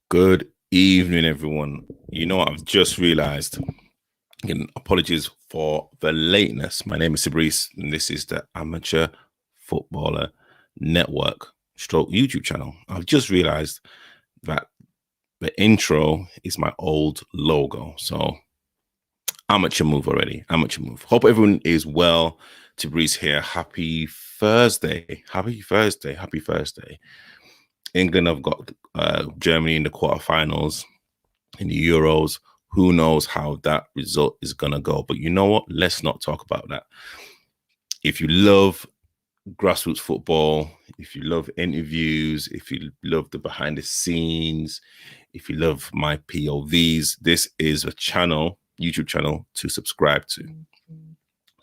Good evening, everyone. You know what? I've just realized. Again, apologies for the lateness. My name is Fabrice, and this is the Amateur Footballer Network stroke YouTube channel. I've just realized that the intro is my old logo. So, amateur move already. Amateur move. Hope everyone is well. Fabrice here. Happy Thursday. Happy Thursday. Happy Thursday. England have got Germany in the quarterfinals in the Euros. Who knows how that result is going to go? But you know what? Let's not talk about that. If you love grassroots football, if you love interviews, if you love the behind the scenes, if you love my POVs, this is a channel, YouTube channel to subscribe to.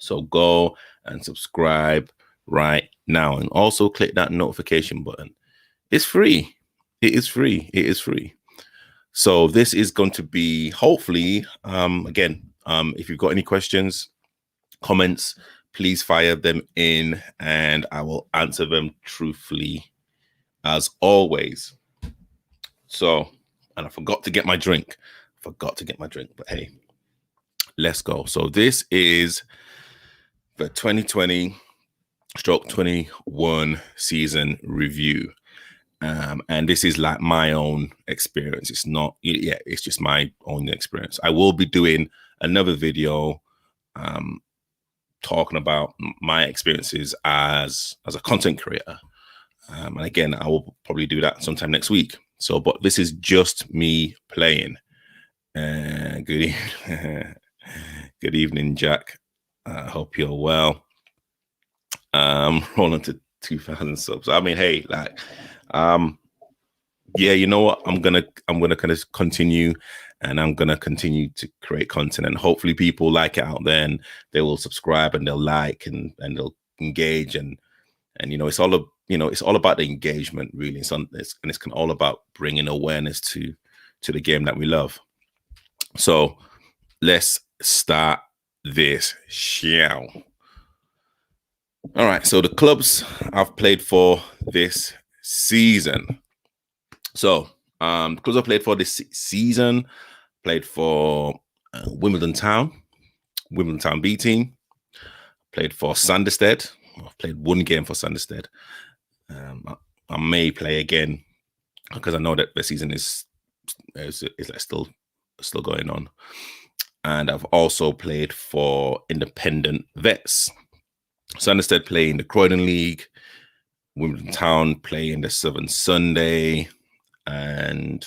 So go and subscribe right now. And also click that notification button. It's free. It is free. It is free. So this is going to be hopefully, if you've got any questions, comments, please fire them in and I will answer them truthfully as always. So, and I forgot to get my drink. But hey, let's go. So this is the 2020/21 season review. And this is like my own experience. It's not, it's just my own experience. I will be doing another video talking about my experiences as a content creator. And again, I will probably do that sometime next week. So, but this is just me playing. Good evening, Jack. I hope you're well. Rolling to 2,000 subs. I mean, hey, like, yeah, you know what? I'm gonna kind of continue, and I'm gonna continue to create content, and hopefully people like it out there, and they will subscribe and they'll like and they'll engage, and it's all about the engagement, really. It's all about bringing awareness to the game that we love. So let's start this show. All right, so the clubs I've played for this season. So, because I played for this season, played for Wimbledon Town B team, played for Sanderstead. I've played one game for Sanderstead. I may play again because I know that the season is like still going on. And I've also played for Independent Vets. Sanderstead play in the Croydon League. Wimbledon Town play in the Southern Sunday, and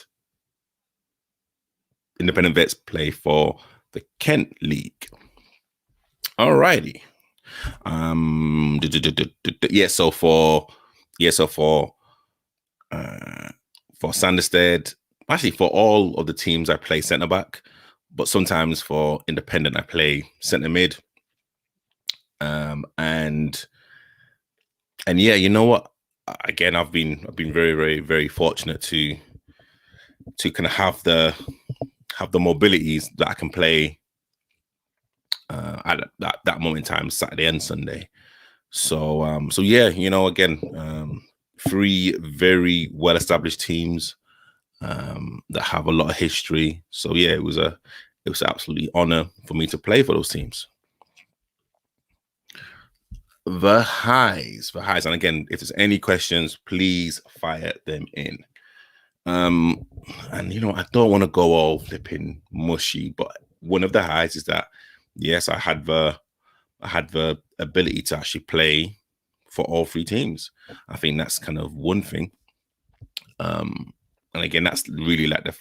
Independent Vets play for the Kent League. Alrighty. So for Sanderstead, actually for all of the teams I play centre back, but sometimes for Independent I play centre mid. And yeah, you know what? Again, I've been very, very, very fortunate to kind of have the mobilities that I can play at that moment in time, Saturday and Sunday. So yeah, again, 3 very well established teams that have a lot of history. So yeah, it was absolutely honor for me to play for those teams. The highs. And again, if there's any questions, please fire them in. And I don't want to go all flipping mushy, but one of the highs is that yes, I had the ability to actually play for all 3 teams. I think that's kind of one thing. And again, that's really like the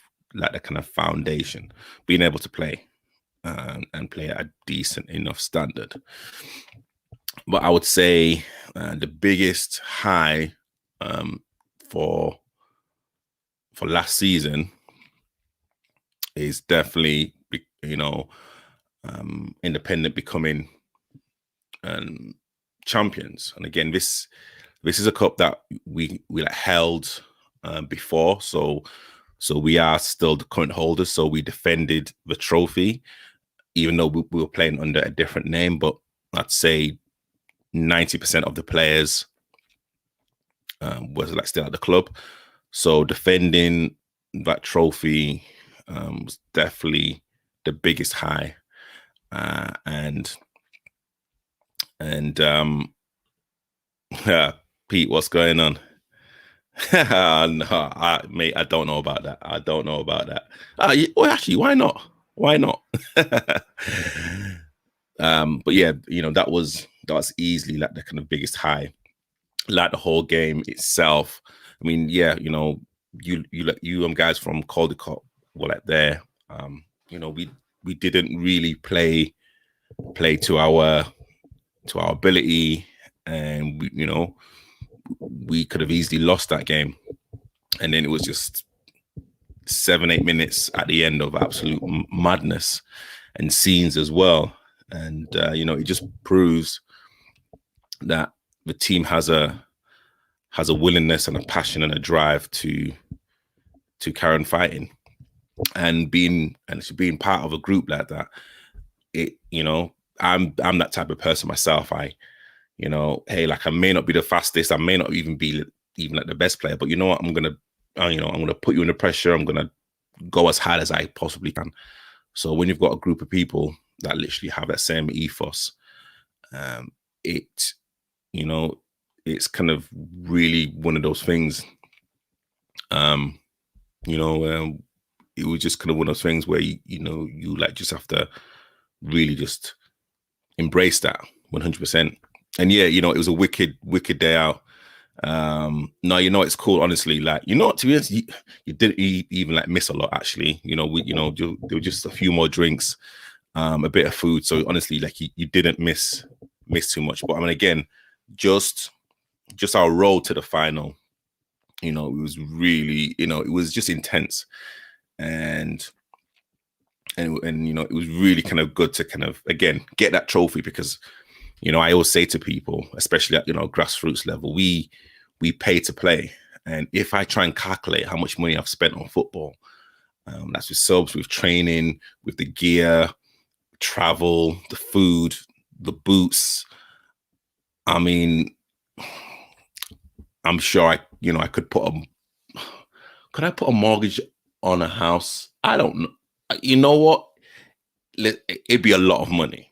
kind of foundation, being able to play and play at a decent enough standard. But I would say the biggest high for last season is definitely, Independent becoming champions. And again, this is a cup that we held before, so we are still the current holders. So we defended the trophy, even though we were playing under a different name. But I'd say 90% of the players was still at the club. So defending that trophy was definitely the biggest high. And Pete, what's going on? No, mate, I don't know about that. I don't know about that. Well, actually, why not? Why not? But yeah, that was easily like the kind of biggest high. Like the whole game itself. I mean, yeah, you guys from Caldecott were like there. We didn't really play to our ability, and we could have easily lost that game. And then it was just 7-8 minutes at the end of absolute madness and scenes as well. And it just proves that the team has a willingness and a passion and a drive to carry on fighting, and being part of a group like that. I'm that type of person myself. Hey, like, I may not be the fastest, I may not even be like the best player, but you know what, I'm gonna put you under pressure. I'm gonna go as hard as I possibly can. So when you've got a group of people that literally have that same ethos, it's kind of really one of those things. It was just kind of one of those things where you like just have to really just embrace that 100%. And yeah, it was a wicked day out. No, it's cool, honestly. Like, to be honest, you didn't even like miss a lot, actually. There were just a few more drinks, a bit of food. So honestly, like, you didn't miss too much. But I mean, again, just our road to the final, it was really, it was just intense. And it was really kind of good to kind of, again, get that trophy, because I always say to people, especially at grassroots level, we pay to play. And if I try and calculate how much money I've spent on football, that's with subs, with training, with the gear, travel, the food, the boots. I mean, I'm sure I could put a mortgage on a house? I don't know. You know what? It'd be a lot of money.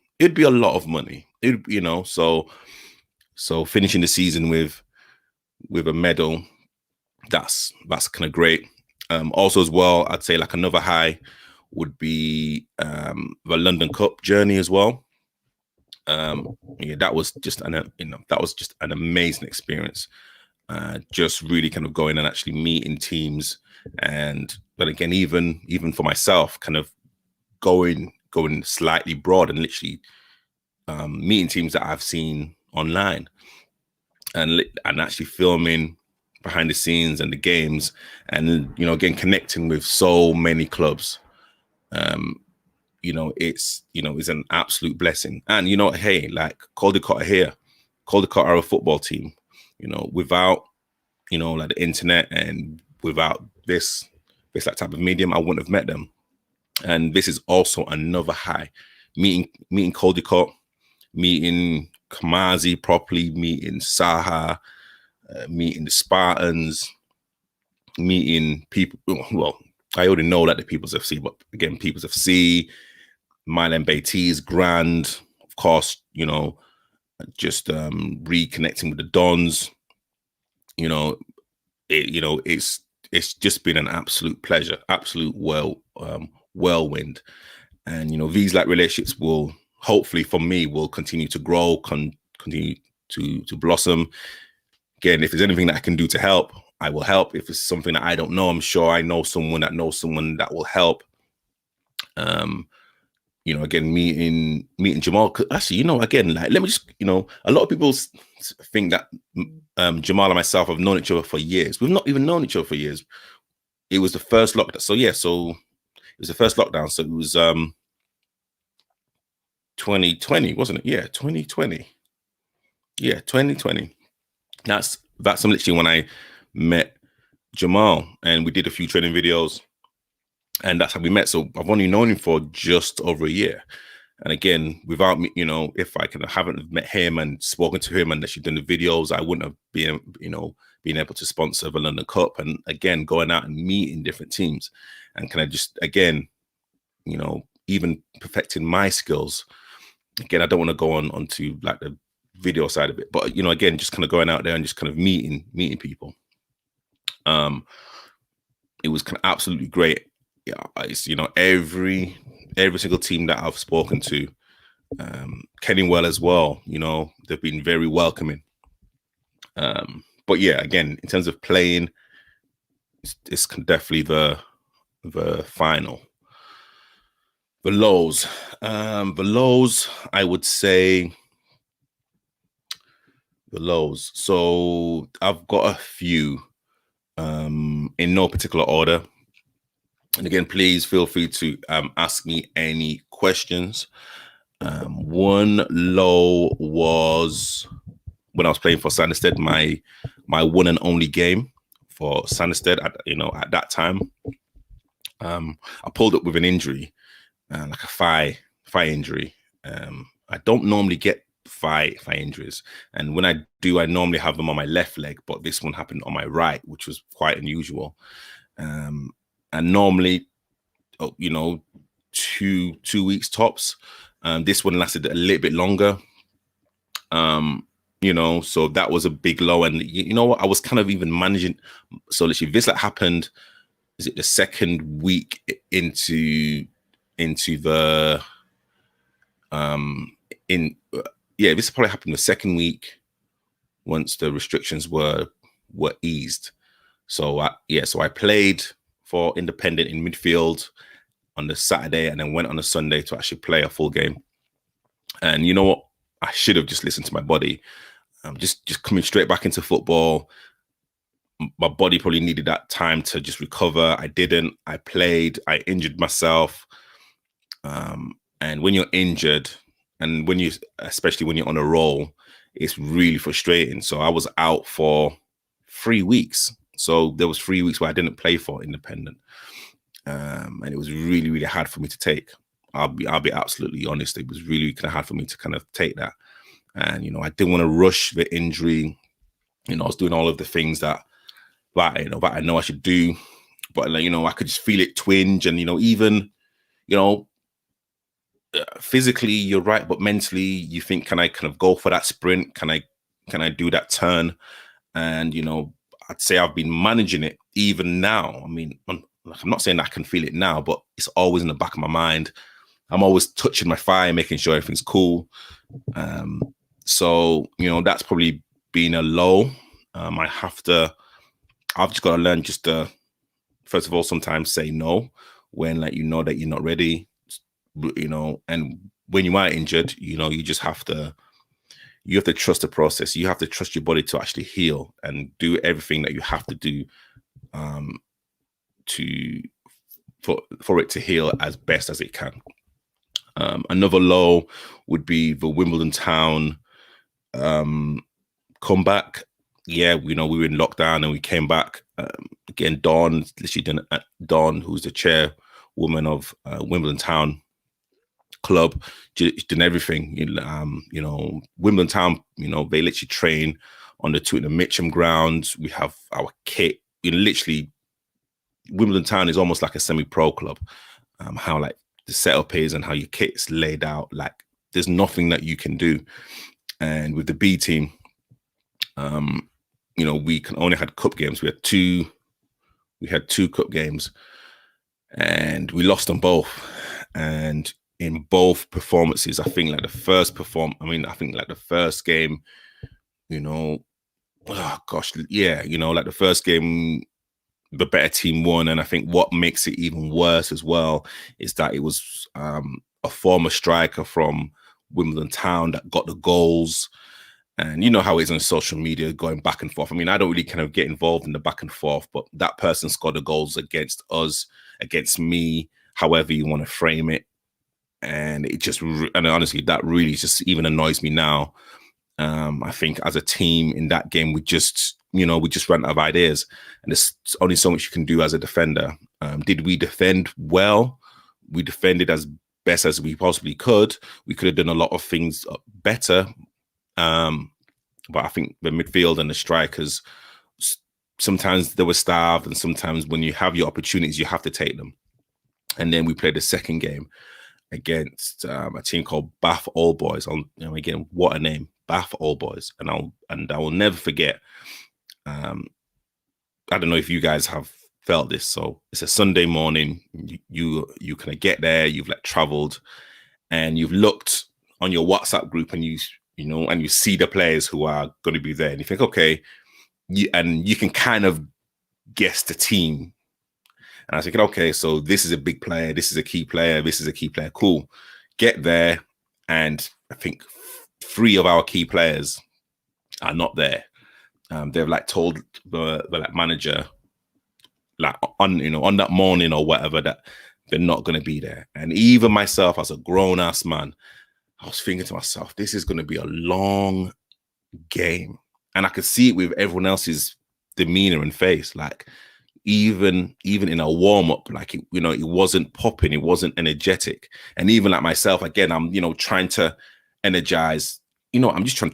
So finishing the season with a medal, that's kind of great. Also as well, I'd say like another high would be the London Cup journey as well. That was just an amazing experience. Just really kind of going and actually meeting teams, but again, even for myself, kind of going slightly broad and literally meeting teams that I've seen online, and actually filming behind the scenes and the games, and again connecting with so many clubs. It's an absolute blessing. And hey, like, Caldecott are here. Caldecott are a football team. Without like the internet and without this like type of medium, I wouldn't have met them. And this is also another high. Meeting Caldecott, meeting Kamazi properly, meeting Saha, meeting the Spartans, meeting people. Well, I already know that the People's FC, but again, People's FC, Milan Beatties, Grand, of course, just reconnecting with the Dons. It's just been an absolute pleasure, absolute whirlwind. And these like relationships will hopefully, for me, will continue to grow, continue to blossom. Again, if there's anything that I can do to help, I will help. If it's something that I don't know, I'm sure I know someone that knows someone that will help. Again, meeting Jamal. Actually, again, like, let me just, a lot of people think that Jamal and myself have known each other for years. We've not even known each other for years. It was the first lockdown. So it was the first lockdown. So it was 2020, wasn't it? Yeah, 2020. Yeah, 2020. That's literally when I met Jamal, and we did a few training videos, and that's how we met. So I've only known him for just over a year. And again, without me, if I haven't met him and spoken to him and actually done the videos, I wouldn't have been, being able to sponsor the London Cup. And again, going out and meeting different teams, and kind of just again, even perfecting my skills. Again, I don't want to go onto like the video side of it, but again, just kind of going out there and just kind of meeting people. It was kind of absolutely great. Yeah, it's every single team that I've spoken to, Kenningwell as well. They've been very welcoming. But yeah, again, in terms of playing, it's definitely the final. The lows, I would say the lows. So I've got a few, in no particular order. And again, please feel free to ask me any questions. One low was when I was playing for Sanderstead, my one and only game for Sanderstead at that time. I pulled up with an injury, like a thigh injury. I don't normally get thigh injuries, and when I do, I normally have them on my left leg, but this one happened on my right, which was quite unusual. And normally, 2 weeks tops. This one lasted a little bit longer. So that was a big low, and what, I was kind of even managing. So literally, this happened. Is it the second week into the this probably happened the second week once the restrictions were eased. So I played for Independent in midfield on the Saturday, and then went on a Sunday to actually play a full game. And you know what? I should have just listened to my body. Just coming straight back into football. My body probably needed that time to just recover. I didn't. I played. I injured myself. And when you're injured, and especially when you're on a roll, it's really frustrating. So I was out for 3 weeks. So there was 3 weeks where I didn't play for Independent. And it was really, really hard for me to take. I'll be absolutely honest. It was really kind of hard for me to kind of take that. And, I didn't want to rush the injury. I was doing all of the things that I know I should do. But, I could just feel it twinge. And, even, physically you're right, but mentally you think, can I kind of go for that sprint? Can I do that turn? And, I'd say I've been managing it even now. I mean, I'm not saying I can feel it now, but it's always in the back of my mind. I'm always touching my thigh, making sure everything's cool. So, that's probably been a low. I've just got to learn just to, first of all, sometimes say no when that you're not ready, and when you are injured, you just have to trust the process. You have to trust your body to actually heal and do everything that you have to do for it to heal as best as it can. Another low would be the Wimbledon Town comeback. Yeah, we were in lockdown and we came back. Again, Dawn, who's the chairwoman of Wimbledon Town Club, did everything. Wimbledon Town, they literally train on the Tooting Mitcham grounds. We have our kit. Literally, Wimbledon Town is almost like a semi-pro club. How like the setup is and how your kit's laid out, like there's nothing that you can do. And with the B team, we only had cup games. We had two cup games, and we lost them both. And in both performances, I think like the first game, like the first game, the better team won. And I think what makes it even worse as well is that it was a former striker from Wimbledon Town that got the goals. And you know how it is on social media, going back and forth. I mean, I don't really kind of get involved in the back and forth, but that person scored the goals against us, against me, however you want to frame it. And it just, and honestly, that really just even annoys me now. I think as a team in that game, we just ran out of ideas, and there's only so much you can do as a defender. Did we defend well? We defended as best as we possibly could. We could have done a lot of things better. But I think the midfield and the strikers, sometimes they were starved, and sometimes when you have your opportunities, you have to take them. And then we played the second game against a team called Bath Old Boys. Again, what a name, Bath Old Boys. And I will never forget. I don't know if you guys have felt this. So it's a Sunday morning. You kind of get there. You've traveled, and you've looked on your WhatsApp group, and you see the players who are going to be there, and you think, okay, you can kind of guess the team. And I was thinking, okay, so this is a big player, this is a key player, this is a key player. Cool. Get there, and I think 3 of our key players are not there. They've told the manager on that morning or whatever that they're not going to be there. And even myself, as a grown ass man, I was thinking to myself, this is going to be a long game. And I could see it with everyone else's demeanor and face. Even in a warm-up, it wasn't popping, it wasn't energetic. And even myself, again, I'm trying to energize, I'm trying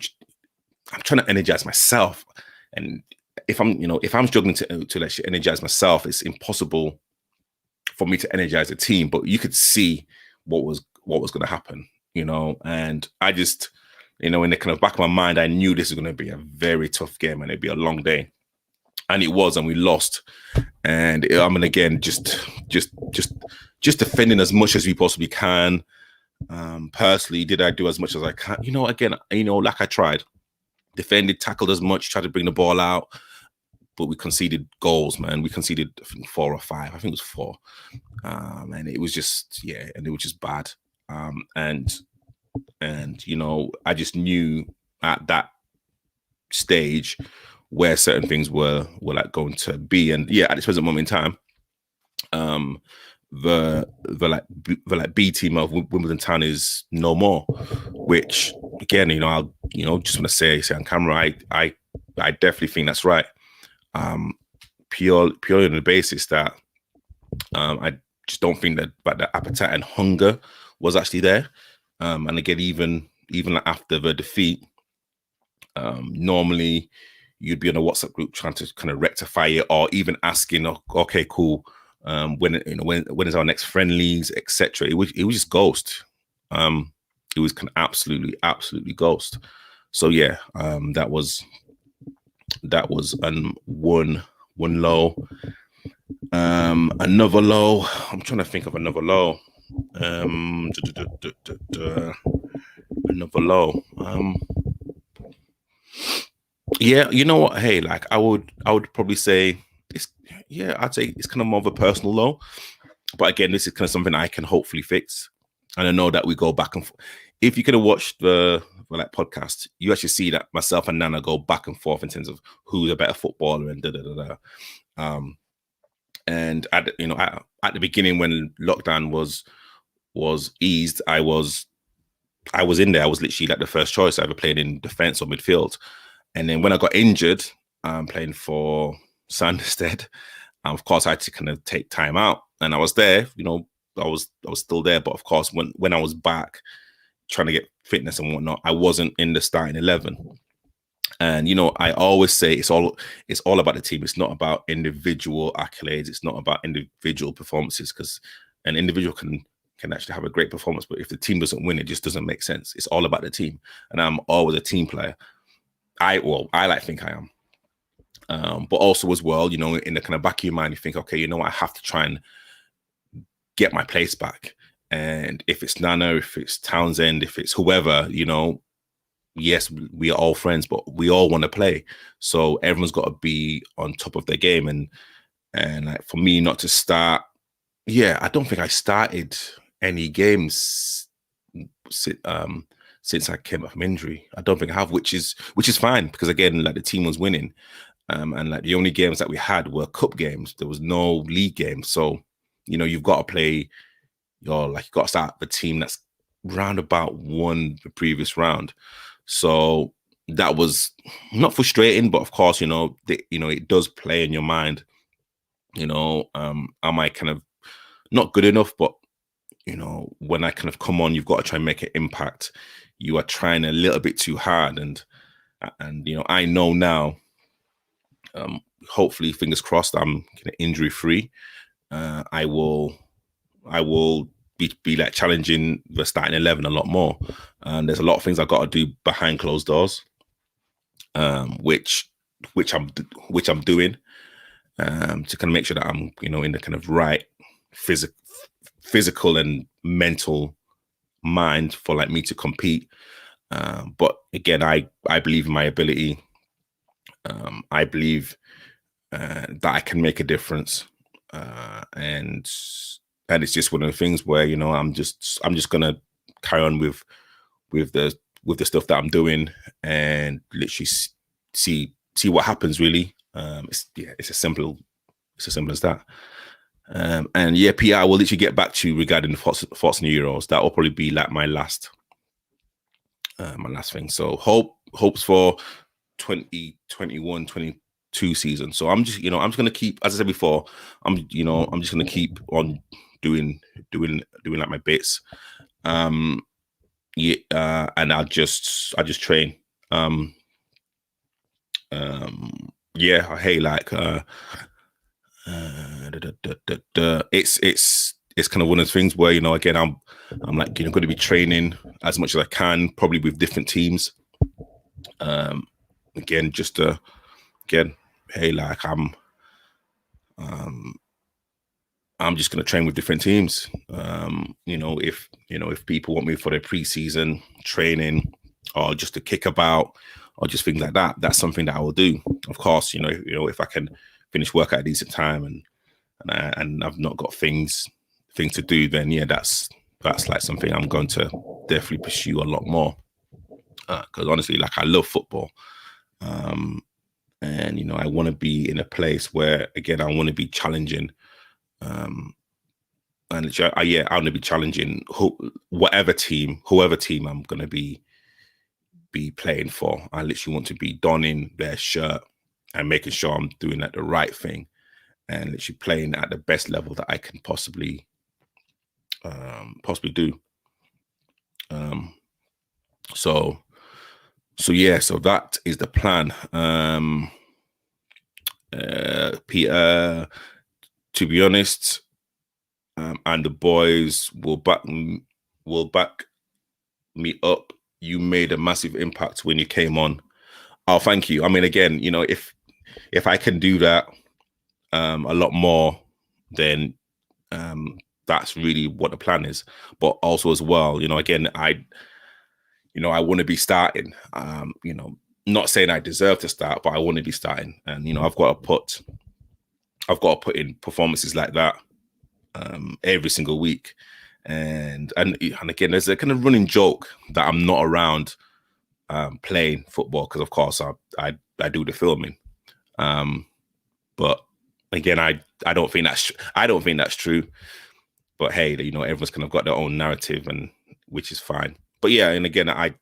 to energize myself. And if I'm struggling to energize myself, it's impossible for me to energize a team. But you could see what was going to happen, and I just, in the kind of back of my mind, I knew this was going to be a very tough game and it'd be a long day. And it was, and we lost. And again, just defending as much as we possibly can. Personally, did I do as much as I can? Again, I tried. Defended, tackled as much, tried to bring the ball out. But we conceded goals, man. We conceded, I think, 4 or 5. I think it was 4. And it was just, and it was just bad. And I just knew at that stage where certain things were going to be. And at this present moment in time, the B team of Wimbledon Town is no more, which again, I'll just want to say on camera, I definitely think that's right. Purely on the basis that I just don't think that the appetite and hunger was actually there. And again, even after the defeat, normally you'd be on a WhatsApp group trying to kind of rectify it, or even asking, okay, cool, when is our next friendlies, etc. It was just ghost. It was kind of absolutely ghost. So that was one low. Another low. I'm trying to think of another low. Another low. You know what? Hey, I would probably say I'd say it's kind of more of a personal low. But again, this is kind of something I can hopefully fix. And I know that we go back and forth. If you could have watched the podcast, you actually see that myself and Nana go back and forth in terms of who's a better footballer and and at the beginning, when lockdown was eased, I was in there. I was literally the first choice, either playing in defense or midfield. And then when I got injured, playing for Sanderstead, of course I had to kind of take time out, and I was there. I was still there, but of course when I was back trying to get fitness and whatnot, I wasn't in the starting 11. And I always say it's all about the team. It's not about individual accolades. It's not about individual performances, because an individual can actually have a great performance, but if the team doesn't win, it just doesn't make sense. It's all about the team, and I'm always a team player. I like to think I am, but also as well, in the kind of back of your mind, you think, okay, I have to try and get my place back. And if it's Nana, if it's Townsend, if it's whoever, yes, we are all friends, but we all want to play. So everyone's got to be on top of their game. And for me not to start, I don't think I started any games since I came back from injury. I don't think I have, which is fine, because again, the team was winning. And the only games that we had were cup games. There was no league games. So, you've got to play you've got to start the team that's round about won the previous round. So that was not frustrating, but of course, it does play in your mind. Am I kind of not good enough? But when I kind of come on, you've got to try and make an impact. You are trying a little bit too hard, and I know now. Hopefully, fingers crossed, I'm kind of injury free. I will be like challenging the starting 11 a lot more. And there's a lot of things I've got to do behind closed doors, which I'm doing to kind of make sure that I'm in the kind of right physical and mental mind for like me to compete. But again, I believe in my ability. I believe that I can make a difference, and it's just one of the things where I'm just gonna carry on with the stuff that I'm doing and literally see what happens. Really, it's as simple as that. And yeah, Peter, I will literally get back to you regarding the Fox and Euros. That will probably be like my last thing. So hopes for 2021-22 season. So I'm just gonna keep, as I said before, I'm just gonna keep on doing like my bits. And I just train. Yeah, hey, like it's kind of one of the things where again I'm like going to be training as much as I can, probably with different teams. Again, just again, hey, like I'm just going to train with different teams. If people want me for their preseason training or just to kick about or just things like that, that's something that I will do. Of course, if I can finish work at a decent time and I've not got things to do, then yeah, that's like something I'm going to definitely pursue a lot more. Because honestly, like, I love football. And I want to be in a place where, again, I want to be challenging. And I want to be challenging whoever team I'm going to be playing for. I literally want to be donning their shirt and making sure I'm doing that the right thing and literally playing at the best level that I can possibly do. So yeah, so that is the plan. Peter, to be honest, and the boys will back me up. You made a massive impact when you came on. Oh, thank you. I mean, again, if I can do that a lot more, then that's really what the plan is. But also as well, again, I want to be starting. Not saying I deserve to start, but I want to be starting. And I've got to put in performances like that every single week. And again, there's a kind of running joke that I'm not around playing football because, of course, I do the filming. But again, I don't think that's true. But hey, everyone's kind of got their own narrative, and which is fine. But yeah, and again, I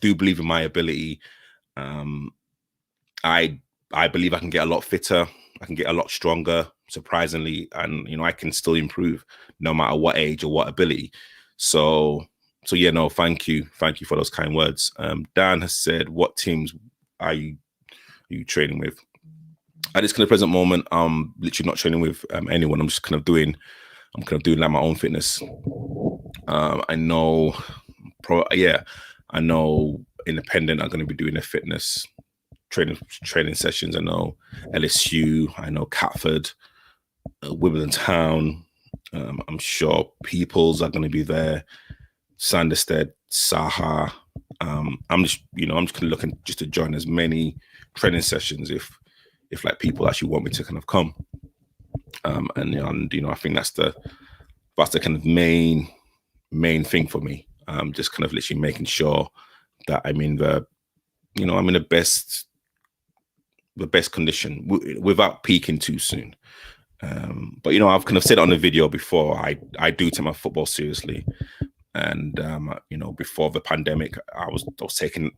do believe in my ability. I believe I can get a lot fitter. I can get a lot stronger, surprisingly, and I can still improve no matter what age or what ability. So yeah, no, thank you for those kind words. Dan has said, what teams are you training with? At this kind of present moment, I'm literally not training with anyone. I'm kind of doing like my own fitness. I know Independent are going to be doing their fitness training sessions. I know LSU, I know Catford, Wimbledon Town. I'm sure Peoples are going to be there. Sanderstead, Saha. I'm just kind of looking just to join as many training sessions if like people actually want me to kind of come. And I think that's the kind of main thing for me. Just kind of literally making sure that I'm in the best condition without peaking too soon. But I've kind of said it on the video before. I do take my football seriously, and before the pandemic, I was taking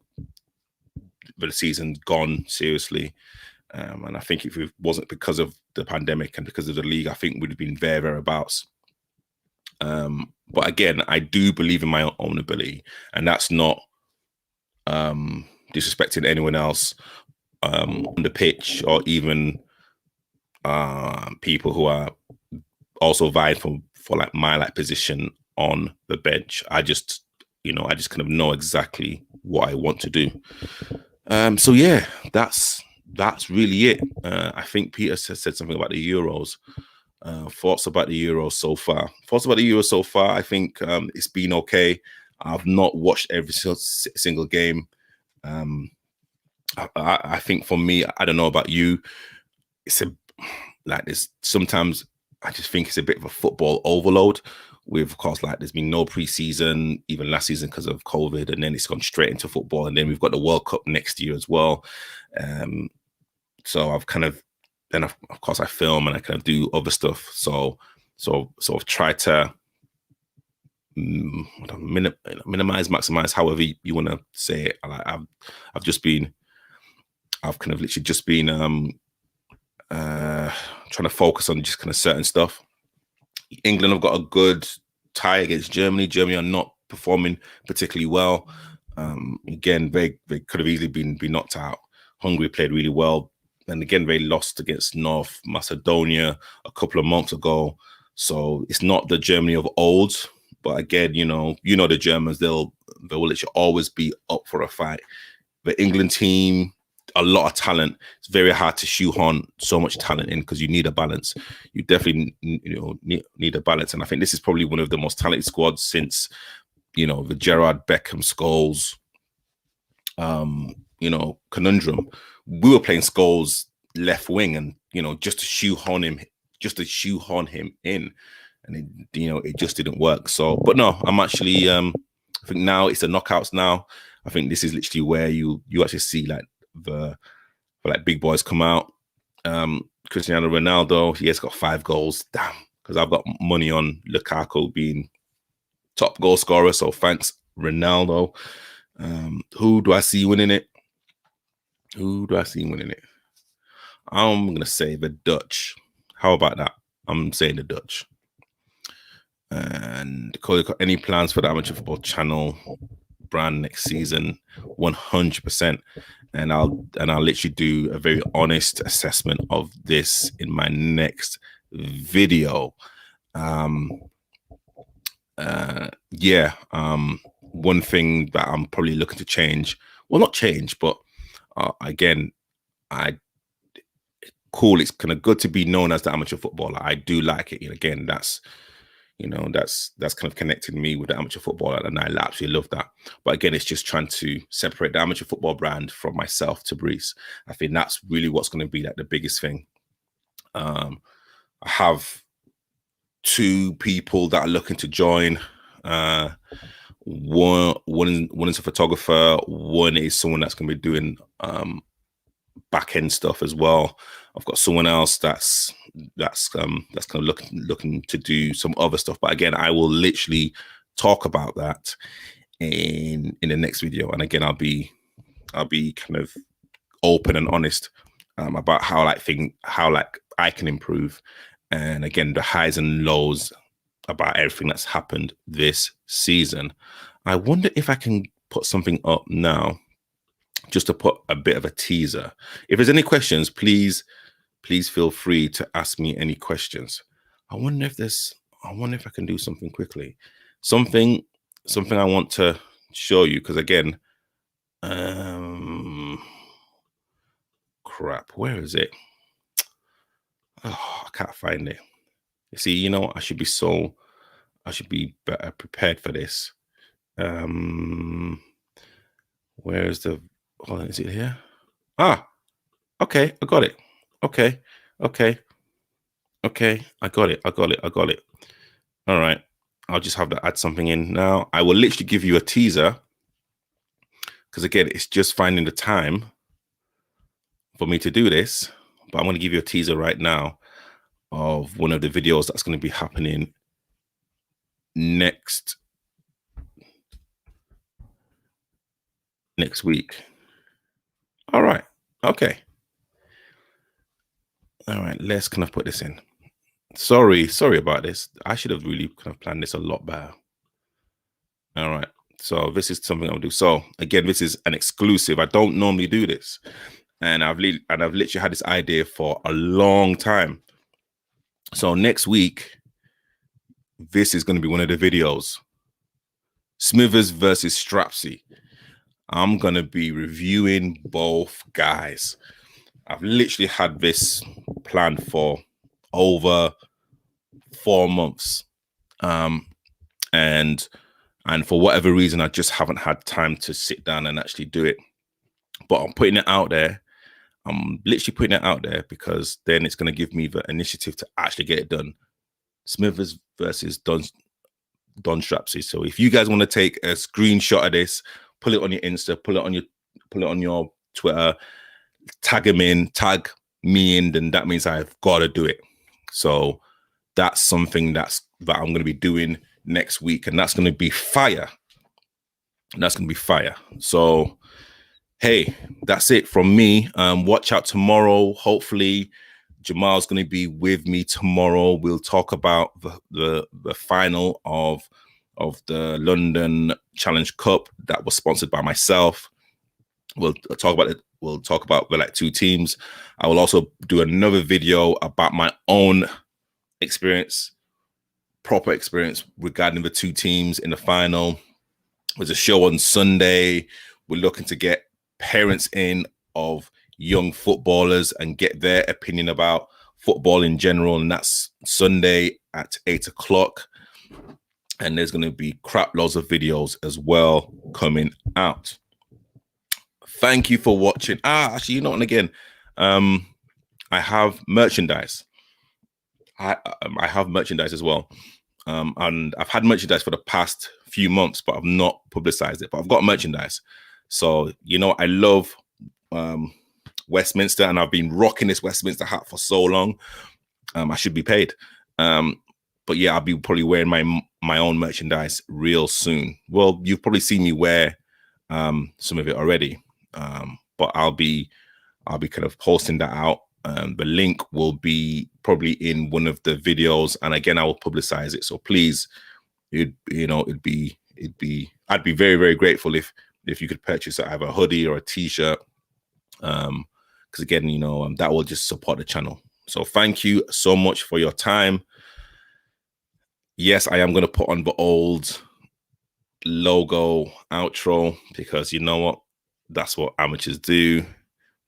the season gone seriously. And I think if it wasn't because of the pandemic and because of the league, I think we'd have been thereabouts. But again, I do believe in my own ability, and that's not disrespecting anyone else on the pitch, or even people who are also vying for like my like position on the bench. I just kind of know exactly what I want to do. So yeah, that's really it. I think Peter said something about the Euros. Thoughts about the Euros so far. Thoughts about the Euros so far. I think it's been okay. I've not watched every single game. I think for me, I don't know about you. It's like this. Sometimes I just think it's a bit of a football overload. With, of course, like there's been no preseason, even last season because of COVID, and then it's gone straight into football, and then we've got the World Cup next year as well. So I've kind of, then of course I film and I kind of do other stuff. So I've tried to minimize, maximize, however you want to say it. I've kind of literally just been trying to focus on just kind of certain stuff. England have got a good tie against Germany. Germany are not performing particularly well. Again, they could have easily been knocked out. Hungary played really well, and again they lost against North Macedonia a couple of months ago. So it's not the Germany of old, but again, the Germans, they will literally always be up for a fight. The England team, a lot of talent. It's very hard to shoehorn so much talent in because you need a balance. You definitely need a balance, and I think this is probably one of the most talented squads since the Gerrard, Beckham, Scholes conundrum. We were playing Scholes left wing, and just to shoehorn him in, and it just didn't work. So, but no, I'm actually I think now it's the knockouts now. I think this is literally where you actually see like the big boys come out. Cristiano Ronaldo, he has got 5 goals. Damn, because I've got money on Lukaku being top goal scorer. So thanks, Ronaldo. Who do I see winning it? I'm gonna say the Dutch. How about that? I'm saying the Dutch. And Cody, got any plans for the Amateur Football Channel brand next season? 100%. And I'll literally do a very honest assessment of this in my next video. One thing that I'm probably looking to change, well, not change, but again, cool. It's kind of good to be known as the amateur footballer. I do like it. Again, that's kind of connected me with the amateur footballer, and I absolutely love that. But again, it's just trying to separate the amateur football brand from myself, Tabrice. I think that's really what's going to be like the biggest thing. I have 2 people that are looking to join. One is a photographer. One is someone that's going to be doing back end stuff as well. I've got someone else that's kind of looking to do some other stuff. But again, I will literally talk about that in the next video. And again, I'll be kind of open and honest about how I can improve. And again, the highs and lows about everything that's happened this season. I wonder if I can put something up now, just to put a bit of a teaser. If there's any questions, please feel free to ask me any questions. I wonder if I can do something quickly. Something I want to show you, because again, crap, where is it? Oh, I can't find it. You see, I should be better prepared for this. Where's the, hold on, is it here? Okay, I got it. Okay, I got it. All right, I'll just have to add something in now. I will literally give you a teaser, because again, it's just finding the time for me to do this. But I'm going to give you a teaser right now of one of the videos that's going to be happening next week. All right. Okay. All right. Let's kind of put this in. Sorry about this. I should have really kind of planned this a lot better. All right. So this is something I'll do. So again, this is an exclusive. I don't normally do this, and I've literally had this idea for a long time. So next week, this is going to be one of the videos. Smithers versus Strapsy. I'm going to be reviewing both guys. I've literally had this planned for over 4 months. And for whatever reason, I just haven't had time to sit down and actually do it. But I'm putting it out there. I'm literally putting it out there because then it's going to give me the initiative to actually get it done. Smithers versus Don Strapsy. So if you guys want to take a screenshot of this, pull it on your Insta, pull it on your Twitter, tag me in, then that means I've got to do it. So that's something that I'm going to be doing next week, and that's going to be fire. So hey, that's it from me. Watch out tomorrow. Hopefully Jamal's going to be with me tomorrow. We'll talk about the final of the London Challenge Cup that was sponsored by myself. We'll talk about it. We'll talk about the two teams. I will also do another video about my own proper experience regarding the two teams in the final. There's a show on Sunday. We're looking to get parents in of young footballers and get their opinion about football in general, and that's Sunday at 8 o'clock. And there's going to be crap loads of videos as well coming out. Thank you for watching. Actually, and again, I have merchandise. I have merchandise as well. And I've had merchandise for the past few months, but I've not publicized it. But I've got merchandise. So, I love Westminster, and I've been rocking this Westminster hat for so long. I should be paid. But yeah, I'll be probably wearing my own merchandise real soon. Well, you've probably seen me wear some of it already. But I'll be kind of posting that out. The link will be probably in one of the videos, and again, I will publicize it. So please, I'd be very, very grateful if you could purchase either a hoodie or a t-shirt, because again, that will just support the channel. So thank you so much for your time. Yes, I am going to put on the old logo outro because you know what? That's what amateurs do.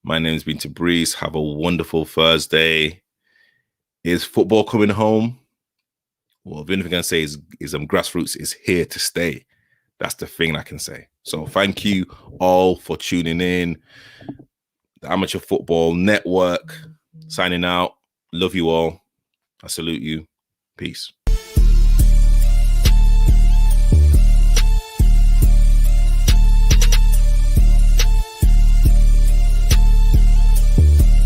My name's been Tabriz. Have a wonderful Thursday. Is football coming home? Well, the only thing I can say is Grassroots is here to stay. That's the thing I can say. So thank you all for tuning in. The Amateur Football Network signing out. Love you all. I salute you. Peace.